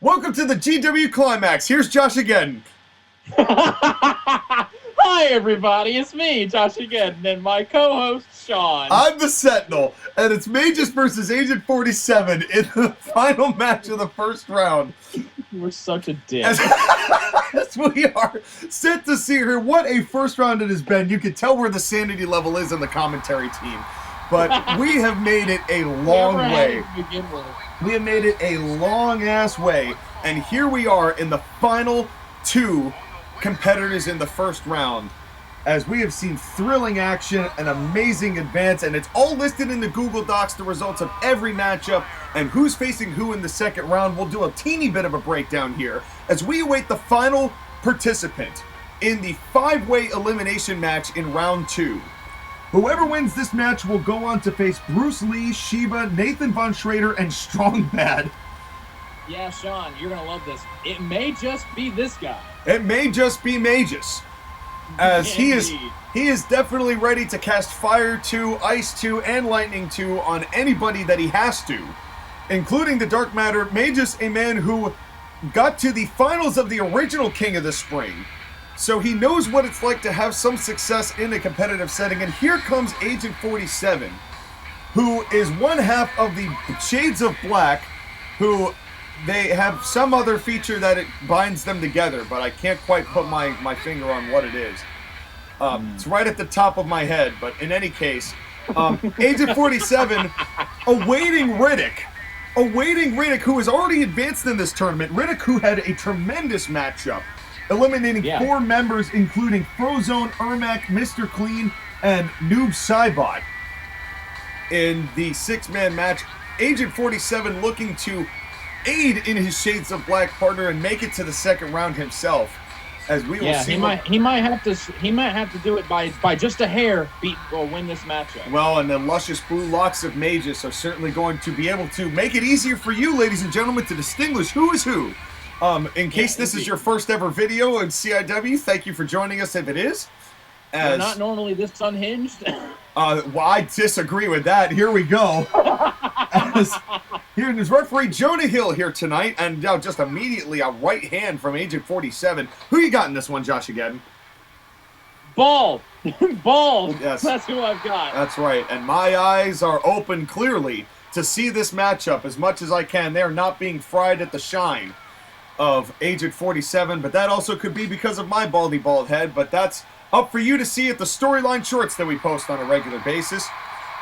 Welcome to the GW Climax. Here's Josh again. Hi, everybody. It's me, JOSHAGEDDON, and my co-host, Sean. I'm the Sentinel, and it's Magus versus Agent 47 in the final match of the first round. We're such a dick. As we are set to see here, what a first round it has been. You can tell where the sanity level is in the commentary team. But we have made it a long way. We have made it a long-ass way. And here we are in the final two competitors in the first round. As we have seen thrilling action, an amazing advance, and it's all listed in the Google Docs, the results of every matchup, and who's facing who in the second round. We'll do a teeny bit of a breakdown here as we await the final participant in the five-way elimination match in round two. Whoever wins this match will go on to face Bruce Lee, Sheba, Nathan Von Schrader, and Strong Bad. Yeah, Sean, you're going to love this. It may just be this guy. It may just be Magus. As he is definitely ready to cast Fire 2, Ice 2, and Lightning 2 on anybody that he has to, including the Dark Matter. Magus, a man who got to the finals of the original King of the Spring. So he knows what it's like to have some success in a competitive setting. And here comes Agent 47, who is one half of the Shades of Black, who they have some other feature that it binds them together, but I can't quite put my finger on what it is. It's right at the top of my head, but in any case, Agent 47 awaiting Riddick, who has already advanced in this tournament. Riddick, who had a tremendous matchup, eliminating four members, including Frozone, Ermac, Mr. Clean, and Noob Saibot. In the six-man match, Agent 47 looking to aid in his Shades of Black partner and make it to the second round himself. As we will see, he might have to do it by just a hair win this matchup. Well, and the luscious blue locks of Magus are certainly going to be able to make it easier for you, ladies and gentlemen, to distinguish who is who. In case this is your first ever video in CIW, thank you for joining us if it is. We're not normally this unhinged. Well, I disagree with that. Here we go. Here is referee Jonah Hill here tonight, and now just immediately a right hand from Agent 47. Who you got in this one, Josh, again? Bald. Bald. Yes. That's who I've got. That's right. And my eyes are open clearly to see this matchup as much as I can. They're not being fried at the shine of Agent 47, but that also could be because of my baldy bald head, but that's up for you to see at the storyline shorts that we post on a regular basis.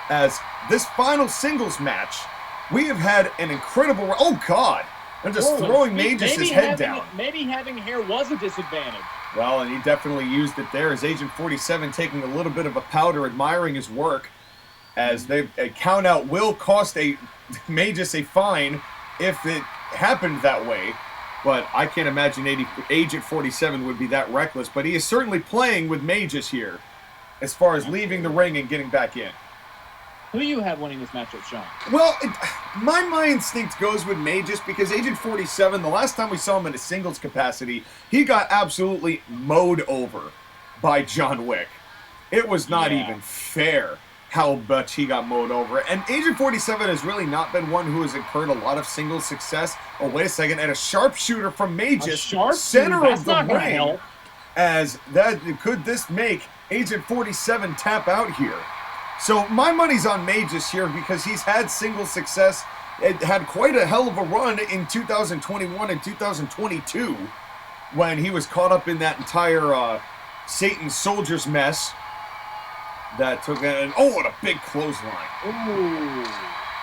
As this final singles match, we have had an incredible... Oh, God! They're just throwing Magus' head down. Maybe having hair was a disadvantage. Well, and he definitely used it there as Agent 47 taking a little bit of a powder, admiring his work, as a count-out will cost Magus a fine if it happened that way. But I can't imagine Agent 47 would be that reckless. But he is certainly playing with Magus here as far as leaving the ring and getting back in. Who do you have winning this matchup, Sean? Well, my instinct goes with Magus because Agent 47, the last time we saw him in a singles capacity, he got absolutely mowed over by John Wick. It was not even fair how much he got mowed over. And Agent 47 has really not been one who has incurred a lot of singles success. Oh, wait a second. And a sharpshooter from Magus, center of the ring. As that, could this make Agent 47 tap out here? So my money's on Magus here because he's had single success. It had quite a hell of a run in 2021 and 2022 when he was caught up in that entire Satan Soldiers mess that took that. Oh, what a big clothesline! Ooh,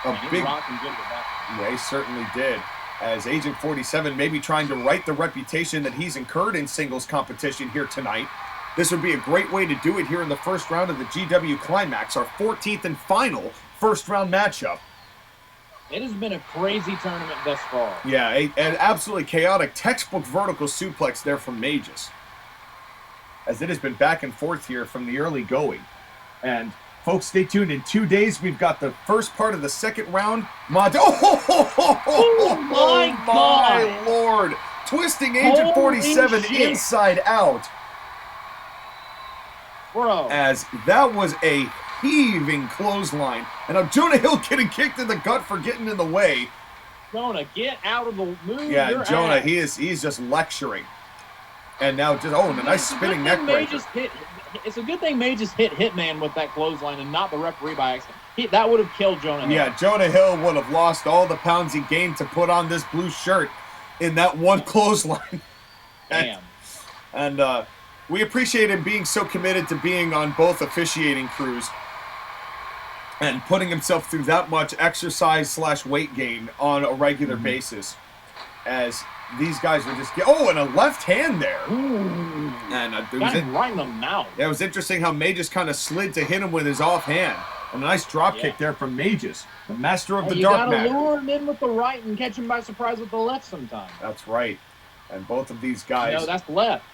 Yeah, he certainly did. As Agent 47 maybe trying to right the reputation that he's incurred in singles competition here tonight. This would be a great way to do it here in the first round of the GW Climax, our 14th and final first-round matchup. It has been a crazy tournament thus far. Yeah, an absolutely chaotic textbook vertical suplex there from Magus. As it has been back and forth here from the early going. And folks, stay tuned. In 2 days, we've got the first part of the second round. Oh my God! My Lord! Twisting Agent 47 inside out. Bro. As that was a heaving clothesline. And now Jonah Hill getting kicked in the gut for getting in the way. Jonah, get out of the move. Yeah, Jonah, he's just lecturing. And now just, and a nice spinning neck breaker. It's a good thing Magus hit Hitman with that clothesline and not the referee by accident. That would have killed Jonah Hill. Yeah, Jonah Hill would have lost all the pounds he gained to put on this blue shirt in that one clothesline. Damn. And we appreciate him being so committed to being on both officiating crews and putting himself through that much exercise/weight gain on a regular basis. As these guys were just and a left hand there. Ooh. And got him right in the mouth. Yeah, it was interesting how Magus kind of slid to hit him with his offhand. And a nice drop kick there from Magus, the master of the dark matter. You gotta lure him in with the right and catch him by surprise with the left sometimes. That's right. And both of these guys. That's left.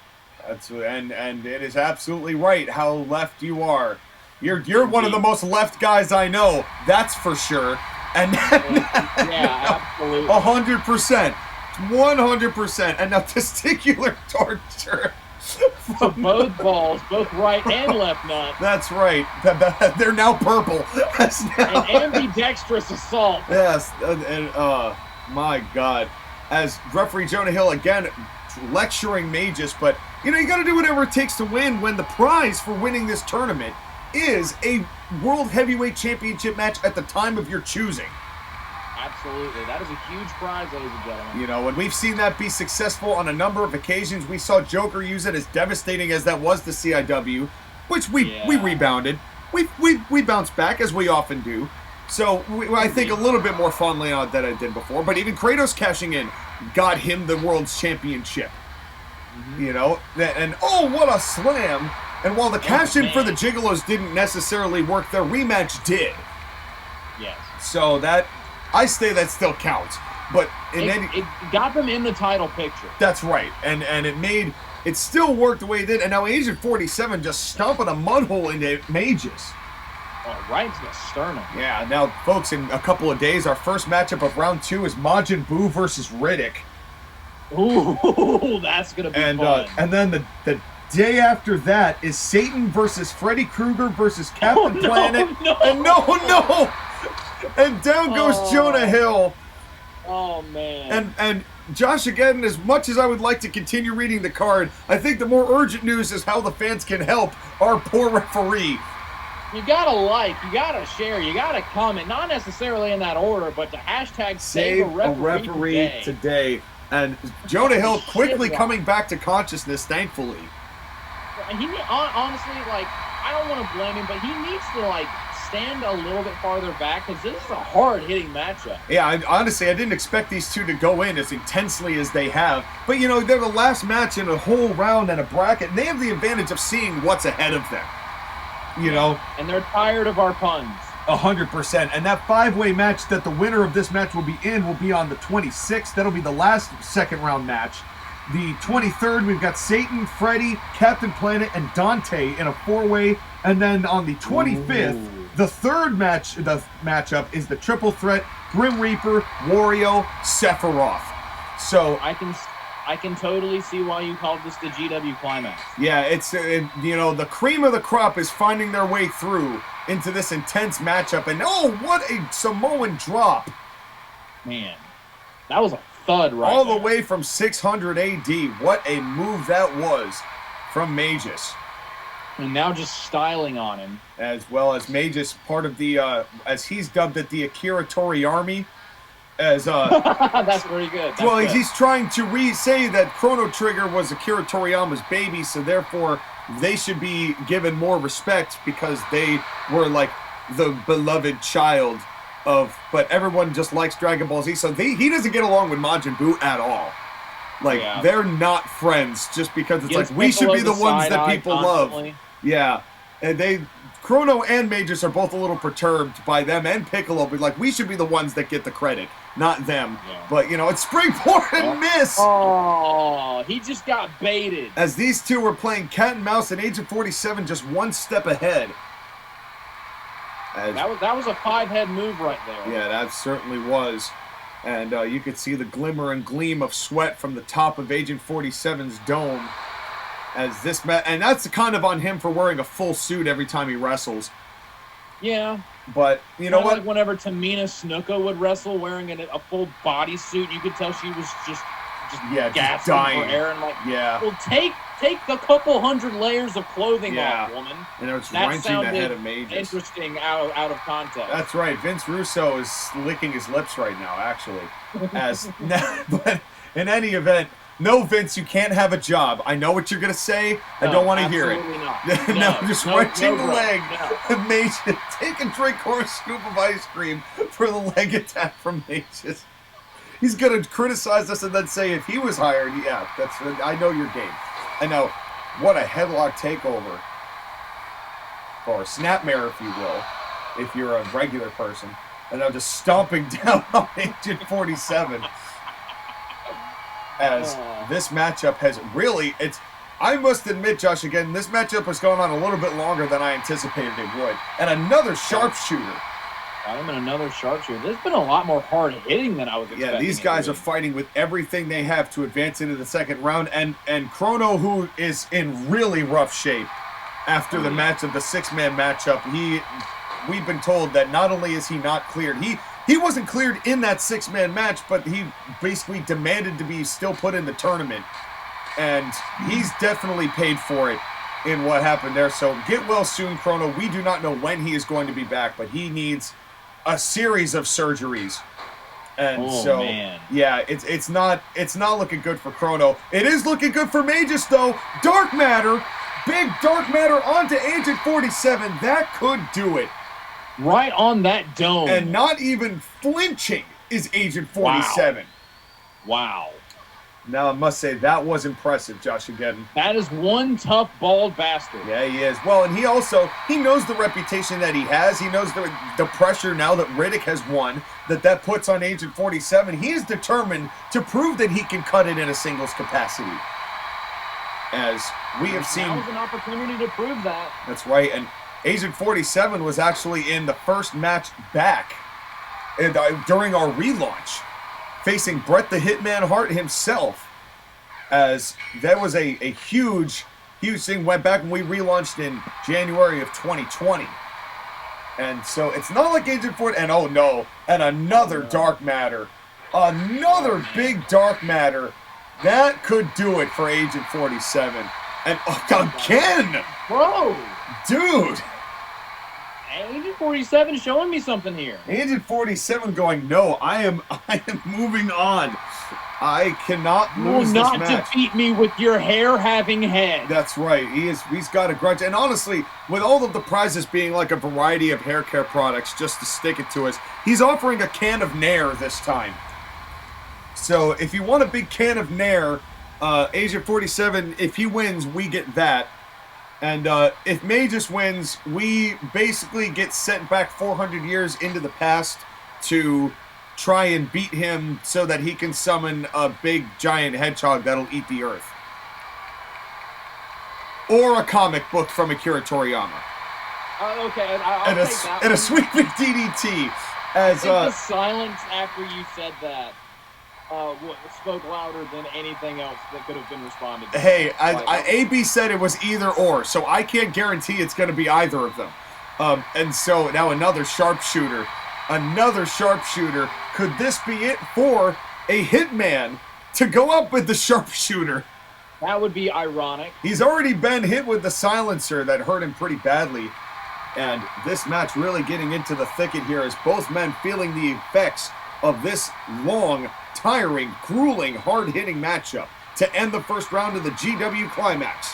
And it is absolutely right how left you are. You're one of the most left guys I know. That's for sure. And yeah, absolutely. 100%. 100%. And now testicular torture. So both balls, both right and left nut. That's right. They're now purple. An ambidextrous assault. Yes. And my God. As referee Jonah Hill again lecturing Magus, but you got to do whatever it takes to win when the prize for winning this tournament is a World Heavyweight Championship match at the time of your choosing. Absolutely. That is a huge prize, ladies and gentlemen. And we've seen that be successful on a number of occasions. We saw Joker use it, as devastating as that was to CIW, which we rebounded. We bounced back, as we often do. So I think a little bit more fondly on it than I did before. But even Kratos cashing in got him the World's Championship. And what a slam. And while the cash-in for the Gigolos didn't necessarily work, their rematch did. Yes. So I say that still counts. But it got them in the title picture. That's right. And it still worked the way it did. And now Agent 47 just stomping a mud hole into Magus. Oh, right to the sternum. Yeah, now, folks, in a couple of days, our first matchup of round 2 is Majin Buu versus Riddick. Ooh, that's going to be fun. And then the day after that is Satan versus Freddy Krueger versus Captain Planet. No. And and down goes Jonah Hill. Oh, man. And JOSHAGEDDON, as much as I would like to continue reading the card, I think the more urgent news is how the fans can help our poor referee. You gotta you gotta share, you gotta comment, not necessarily in that order, but to hashtag save a referee today. And Jonah Hill quickly coming back to consciousness, thankfully. He honestly, I don't want to blame him, but he needs to stand a little bit farther back, because this is a hard-hitting matchup. Yeah, honestly, I didn't expect these two to go in as intensely as they have. But, they're the last match in a whole round and a bracket, and they have the advantage of seeing what's ahead of them. And they're tired of our puns. 100%. And that 5-way match that the winner of this match will be on the 26th. That'll be the last second-round match. The 23rd, we've got Satan, Freddy, Captain Planet, and Dante in a 4-way. And then on the 25th, the third matchup is the triple threat, Grim Reaper, Wario, Sephiroth. So I can totally see why you called this the GW Climax. Yeah, it's the cream of the crop is finding their way through into this intense matchup, and what a Samoan drop! Man, that was a thud all the way from 600 AD. What a move that was from Magus. And now just styling on him, as well as Magus, part of the as he's dubbed it, the Akira Tori Army. As that's pretty good. He's trying to say that Chrono Trigger was Akira Toriyama's baby, so therefore they should be given more respect because they were the beloved child of. But everyone just likes Dragon Ball Z, so he doesn't get along with Majin Buu at all. They're not friends just because it's we should be the ones that people love. Yeah, and Chrono and Magus are both a little perturbed by them, and Piccolo, but we should be the ones that get the credit, not them. Yeah. But it's springboard and miss. Oh, he just got baited. As these two were playing cat and mouse, and Agent 47 just one step ahead. That was a 5-head move right there. Yeah, that certainly was. And you could see the glimmer and gleam of sweat from the top of Agent 47's dome. As this and that's kind of on him for wearing a full suit every time he wrestles. Yeah, But you know what? Like whenever Tamina Snuka would wrestle wearing a full bodysuit, you could tell she was just gasping dying for air and like, yeah. Well, take a couple hundred layers of clothing off, woman. And it was that wrenching the head of Magus. Interesting out of context. That's right. Vince Russo is licking his lips right now, actually. But in any event, no, Vince, you can't have a job. I know what you're going to say. I don't want to hear it. No, just wrenching the leg. No. Magus, take a drink or a scoop of ice cream for the leg attack from Magus. He's going to criticize us and then say if he was hired, yeah, I know your game. I know. What a headlock takeover. Or a snapmare, if you will, if you're a regular person. And I'm just stomping down on Agent 47. As this matchup has really, I must admit, Josh, again, this matchup has gone on a little bit longer than I anticipated it would. And another sharpshooter. I'm in another sharpshooter. There's been a lot more hard hitting than I was expecting. Yeah, these guys are fighting with everything they have to advance into the second round. And Chrono, who is in really rough shape after the match of the six-man matchup, we've been told that not only is he not cleared, he wasn't cleared in that six-man match, but he basically demanded to be still put in the tournament. And he's definitely paid for it in what happened there. So get well soon, Chrono. We do not know when he is going to be back, but he needs a series of surgeries. And man. Yeah, it's not looking good for Chrono. It is looking good for Magus, though. Dark Matter, big Dark Matter onto Agent 47. That could do it. Right on that dome. And not even flinching is Agent 47. Wow. Now, I must say, that was impressive, Josh, again. That is one tough, bald bastard. Yeah, he is. Well, and he knows the reputation that he has. He knows the pressure now that Riddick has won, that puts on Agent 47. He is determined to prove that he can cut it in a singles capacity. As we have seen. That was an opportunity to prove that. That's right, and Agent 47 was actually in the first match back during our relaunch, facing Bret the Hitman Hart himself, as that was a huge thing. Went back when we relaunched in January of 2020. And so it's not like Agent 40, and another Dark Matter. Another big Dark Matter. That could do it for Agent 47. And again! Bro! Dude! Agent 47 showing me something here. Agent 47 going, no, I am moving on. I cannot lose this match. You will not defeat me with your hair-having head. That's right. He's got a grudge. And honestly, with all of the prizes being like a variety of hair care products, just to stick it to us, he's offering a can of Nair this time. So if you want a big can of Nair, Agent 47, if he wins, we get that. And if Magus wins, we basically get sent back 400 years into the past to try and beat him so that he can summon a big giant hedgehog that'll eat the earth. Or a comic book from Akira Toriyama. Okay, I'll take that and a sweeping DDT. I think the silence after you said that spoke louder than anything else that could have been responded to. Hey, AB said it was either or, so I can't guarantee it's going to be either of them. And so now another sharpshooter. Another sharpshooter. Could this be it for a hitman to go up with the sharpshooter? That would be ironic. He's already been hit with the silencer that hurt him pretty badly. And this match really getting into the thicket here as both men feeling the effects of this long, tiring, grueling, hard-hitting matchup to end the first round of the GW Climax.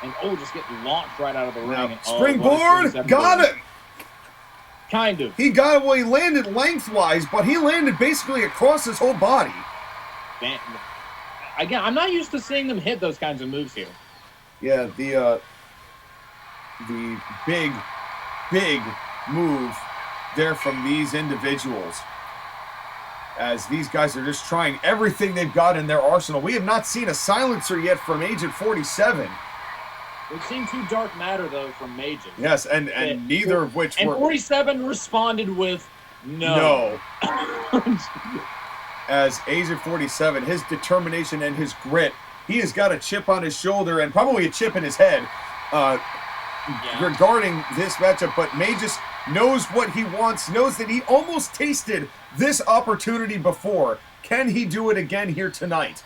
And just get launched right out of the ring. Springboard, got it! Kind of. He landed lengthwise, but he landed basically across his whole body. Again, I'm not used to seeing them hit those kinds of moves here. Yeah, the big move there from these individuals. As these guys are just trying everything they've got in their arsenal. We have not seen a silencer yet from Agent 47. We've seen two Dark Matter, though, from Magus. Yes, and neither of which were... And 47 responded with no. As Agent 47, his determination and his grit, he has got a chip on his shoulder and probably a chip in his head regarding this matchup. But Magus, knows what he wants, knows that he almost tasted this opportunity before. Can he do it again here tonight?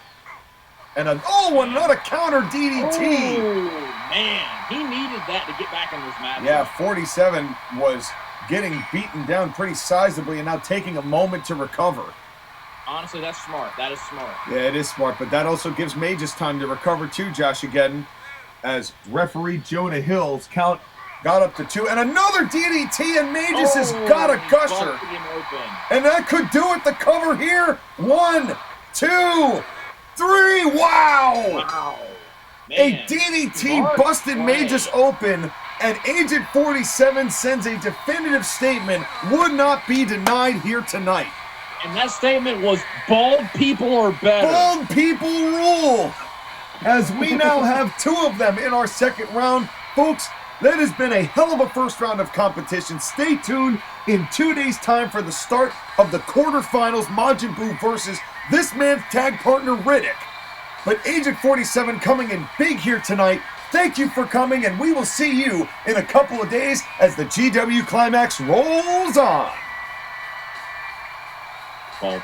And another counter DDT. Oh, man. He needed that to get back in this match. Yeah, 47 was getting beaten down pretty sizably and now taking a moment to recover. Honestly, that's smart. That is smart. Yeah, it is smart, but that also gives Magus time to recover too, Joshageddon, as referee Jonah Hill's count got up to 2. And another DDT, and Magus has got a gusher. And that could do it, the cover here. 1, 2, 3. Wow. Man, a DDT busted Magus open, and Agent 47 sends a definitive statement, would not be denied here tonight. And that statement was, bald people are better. Bald people rule. As we now have 2 of them in our second round. Folks, that has been a hell of a first round of competition. Stay tuned in 2 days' time for the start of the quarterfinals. Majin Buu versus this man's tag partner, Riddick. But Agent 47 coming in big here tonight. Thank you for coming, and we will see you in a couple of days as the GW Climax rolls on. Bald.